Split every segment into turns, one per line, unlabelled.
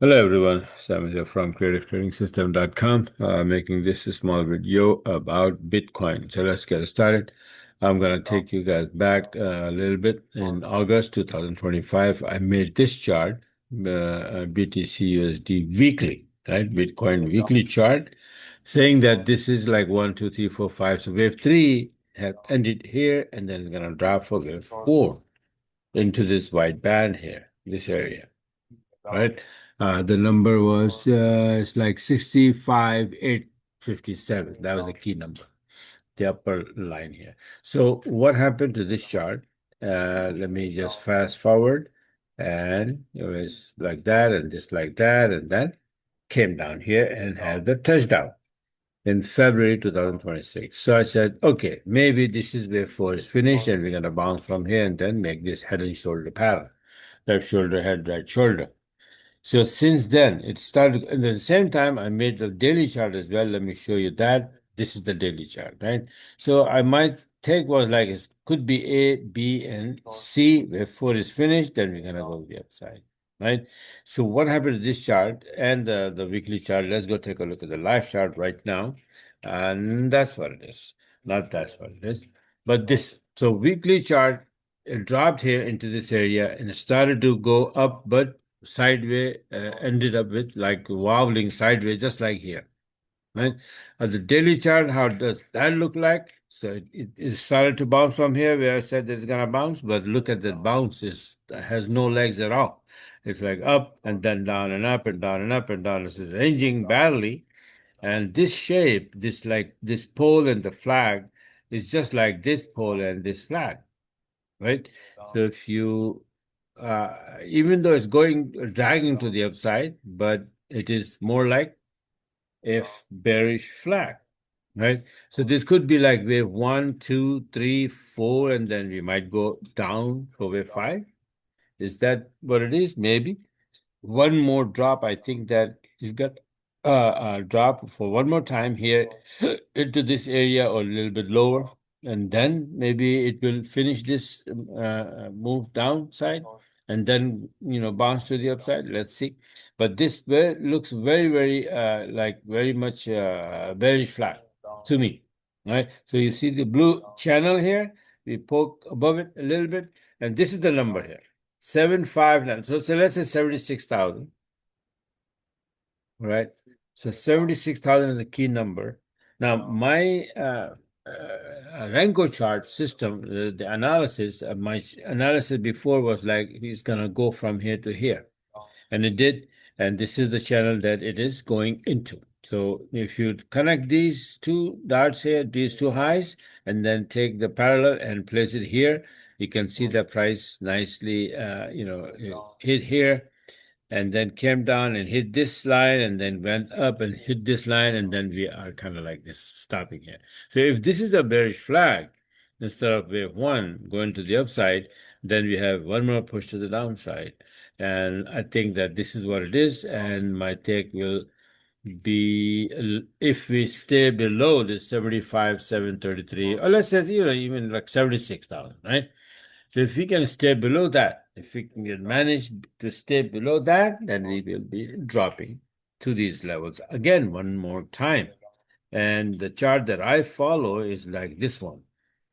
Hello everyone, Sam here from creativetrading.system.com, making this a small video about Bitcoin. So let's get started. I'm going to take you guys back a little bit. In August 2025, I made this chart, BTC USD weekly, right? Bitcoin weekly chart, saying that this is like 1, 2, 3, 4, 5. So wave 3 have ended here, and then it's going to drop for wave 4 into this white band here, this area, right? The number was it's like 65,857. That was the key number, the upper line here. So what happened to this chart? Let me just fast forward, and it was like that, and this like that, and then came down here and had the touchdown in February 2026. So I said, okay, maybe this is where four is finished, and we're gonna bounce from here and then make this head and shoulder pattern. Left shoulder, head, right shoulder. So since then, it started. And at the same time, I made the daily chart as well. Let me show you that. This is the daily chart, right? So my take was like it could be A, B, and C. Where four is finished, then we're gonna go to the upside, right? So what happened to this chart and the weekly chart? Let's go take a look at the live chart right now, and that's what it is. Not that's what it is, but this. So weekly chart, it dropped here into this area and it started to go up, but sideways, ended up with like wobbling sideways, just like here, right? The daily chart, how does that look like? So it started to bounce from here where I said that it's gonna bounce, but look at that bounce, it has no legs at all. It's like up and then down and up and down and up and down. It's ranging badly. And this shape, this like this pole and the flag is just like this pole and this flag, right? So if you even though it's going dragging to the upside, but it is more like a bearish flag, right? So this could be like wave 1, 2, 3, 4, and then we might go down for wave 5. Is that what it is? Maybe one more drop. I think that you've got a drop for one more time here into this area or a little bit lower, and then maybe it will finish this move downside and then bounce to the upside. Let's see. But this looks very, very like very much very flat to me. Right. So you see the blue channel here. We poke above it a little bit, and this is the number here. 759. So let's say 76,000, right? So 76,000 is the key number. Now, my Renko chart system, the analysis, my analysis before was like it's going to go from here to here. And it did. And this is the channel that it is going into. So if you connect these two dots here, these two highs, and then take the parallel and place it here, you can see the price nicely, hit here and then came down and hit this line and then went up and hit this line. And then we are kind of like this stopping here. So if this is a bearish flag, instead of wave 1 going to the upside, then we have one more push to the downside. And I think that this is what it is. And my take will be if we stay below the 75,733, or let's say, even like 76,000, right? So if we can stay below that, if we can manage to stay below that, then we will be dropping to these levels again one more time. And the chart that I follow is like this one,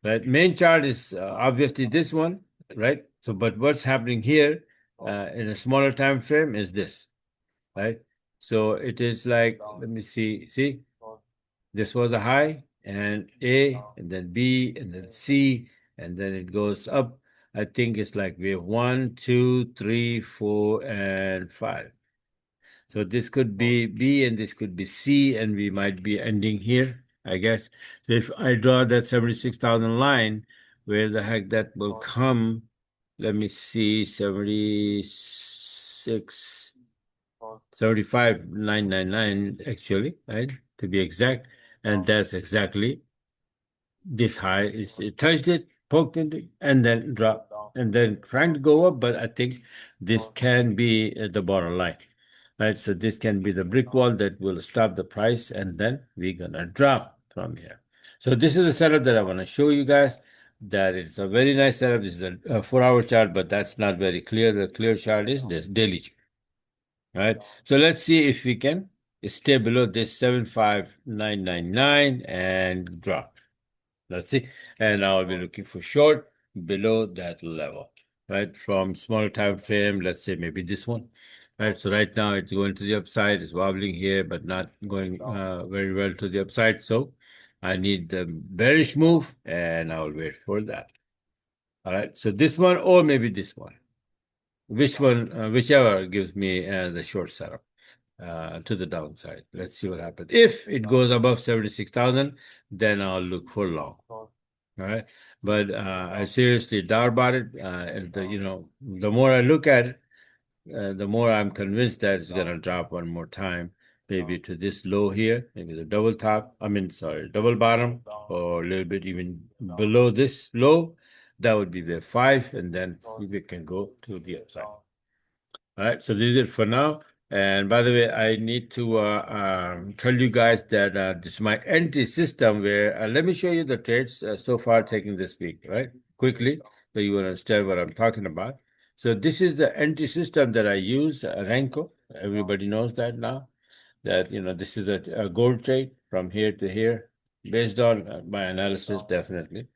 right? Main chart is obviously this one, right? So, but what's happening here in a smaller time frame is this, right? So it is like, let me see, this was a high and A and then B and then C and then it goes up. I think it's like we have 1, 2, 3, 4, and 5. So this could be B and this could be C, and we might be ending here, I guess. So if I draw that 76,000 line, where the heck that will come? Let me see, 76, 75,999 actually, right? To be exact. And that's exactly this high. It touched it, poked it, and then dropped, and then trying to go up. But I think this can be the bottom line, right? So this can be the brick wall that will stop the price, and then we're gonna drop from here. So this is the setup that I want to show you guys. That it's a very nice setup. This is a 4-hour chart, but that's not very clear. The clear chart is this daily chart. right? So let's see if we can stay below this 75999 and drop. Let's see. And I'll be looking for short below that level, right? From smaller time frame, let's say maybe this one, right? So right now it's going to the upside, it's wobbling here, but not going very well to the upside. So I need the bearish move and I'll wait for that. All right. So this one or maybe this one, which one, whichever gives me the short setup to the downside. Let's see what happens. If it goes above 76,000, then I'll look for long. All right. But I seriously doubt about it. And the more I look at it, the more I'm convinced that it's going to drop one more time, maybe to this low here, maybe the double top, double bottom, or a little bit even below this low. That would be the 5, and then we can go to the upside. All right, so this is it for now. And by the way, I need to tell you guys that this is my entry system where let me show you the trades so far taken this week, right? Quickly, so you understand what I'm talking about. So this is the entry system that I use, Renko. Everybody knows that now. That this is a gold trade from here to here, based on my analysis, definitely,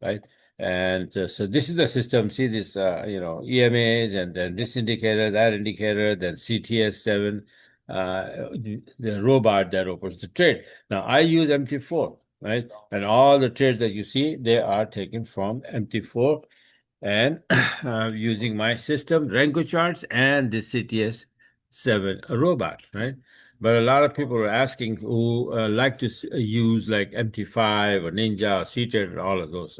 right? And so this is the system. See this, EMAs, and then this indicator, that indicator, then CTS7, the robot that opens the trade. Now I use MT4, right? And all the trades that you see, they are taken from MT4 and using my system, Renko charts, and the CTS7 robot, right? But a lot of people are asking who like to use like MT5 or Ninja or CTED and all of those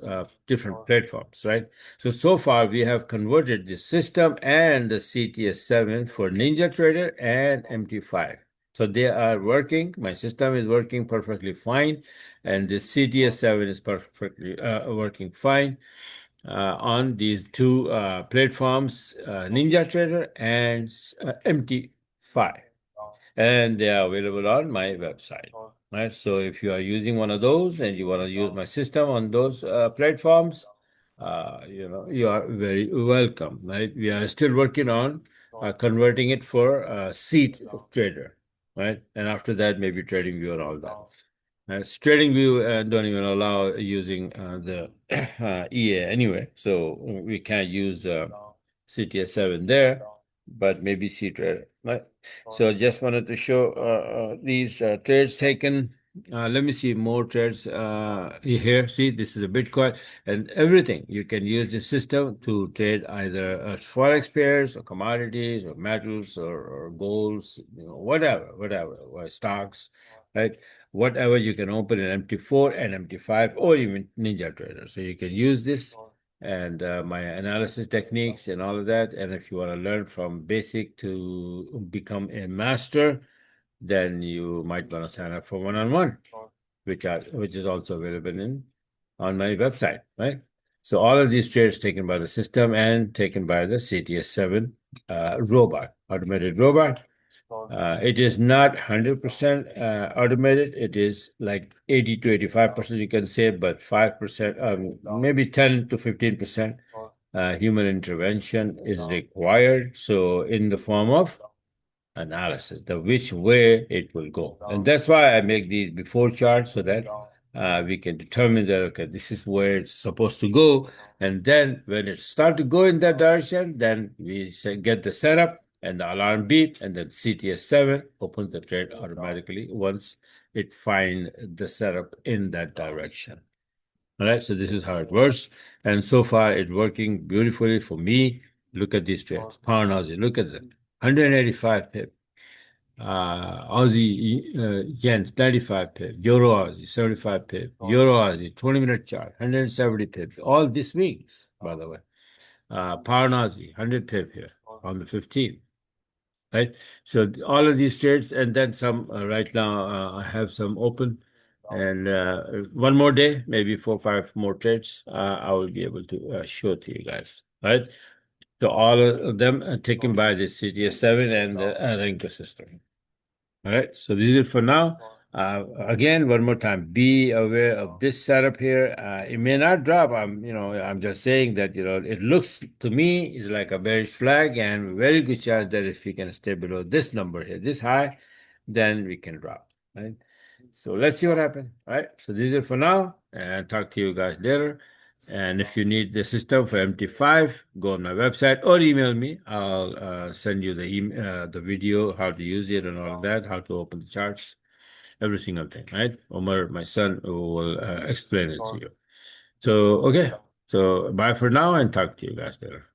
different platforms, right? So far we have converted the system and the CTS7 for Ninja Trader and MT5. So they are working. My system is working perfectly fine, and the CTS7 is perfectly working fine on these two platforms, Ninja Trader and MT5, and they are available on my website. Right. So if you are using one of those and you want to use my system on those platforms, you are very welcome. Right. We are still working on converting it for seat trader. Right. And after that, maybe trading view and all that. TradingView don't even allow using the EA anyway, so we can't use CTS7 there, but maybe CTrader, right? So just wanted to show these trades taken. Let me see more trades here. See, this is a Bitcoin and everything. You can use the system to trade either Forex pairs or commodities or metals or golds, whatever, or stocks, right? Whatever you can open in MT4 and MT5 or even Ninja Trader. So you can use this and my analysis techniques and all of that. And if you want to learn from basic to become a master, then you might want to sign up for one-on-one, which is also available on my website, right? So all of these trades taken by the system and taken by the CTS7 robot, automated robot. It is not 100% automated. It is like 80 to 85%, you can say, but 5%, maybe 10 to 15% human intervention is required. So in the form of analysis, the which way it will go. And that's why I make these before charts so that we can determine that, okay, this is where it's supposed to go. And then when it starts to go in that direction, then we get the setup and the alarm beep, and then CTS7 opens the trade automatically once it finds the setup in that direction. All right, so this is how it works. And so far, it's working beautifully for me. Look at these trades. Pound Aussie, look at them. 185 pip. Aussie yen 95 pip, Euro Aussie 75 pip, Euro Aussie 20-minute chart 170 pip, all this week, by the way. Pound Aussie 100 pip here on the 15th, right? So all of these trades, and then some right now. I have some open, and one more day, maybe 4 or 5 more trades. I will be able to show to you guys, right? So all of them are taken by the CTS7 and the Renko system. All right, so this is it for now. Again, one more time, be aware of this setup here. It may not drop. I'm just saying that, it looks to me is like a bearish flag and very good chance that if we can stay below this number here, this high, then we can drop, right? So let's see what happens. All right. So this is it for now, and talk to you guys later. And if you need the system for MT5, go on my website or email me. I'll send you the video, how to use it and all of that, how to open the charts, every single thing, right? Omar, my son, will explain it to you. So, okay. So bye for now and talk to you guys later.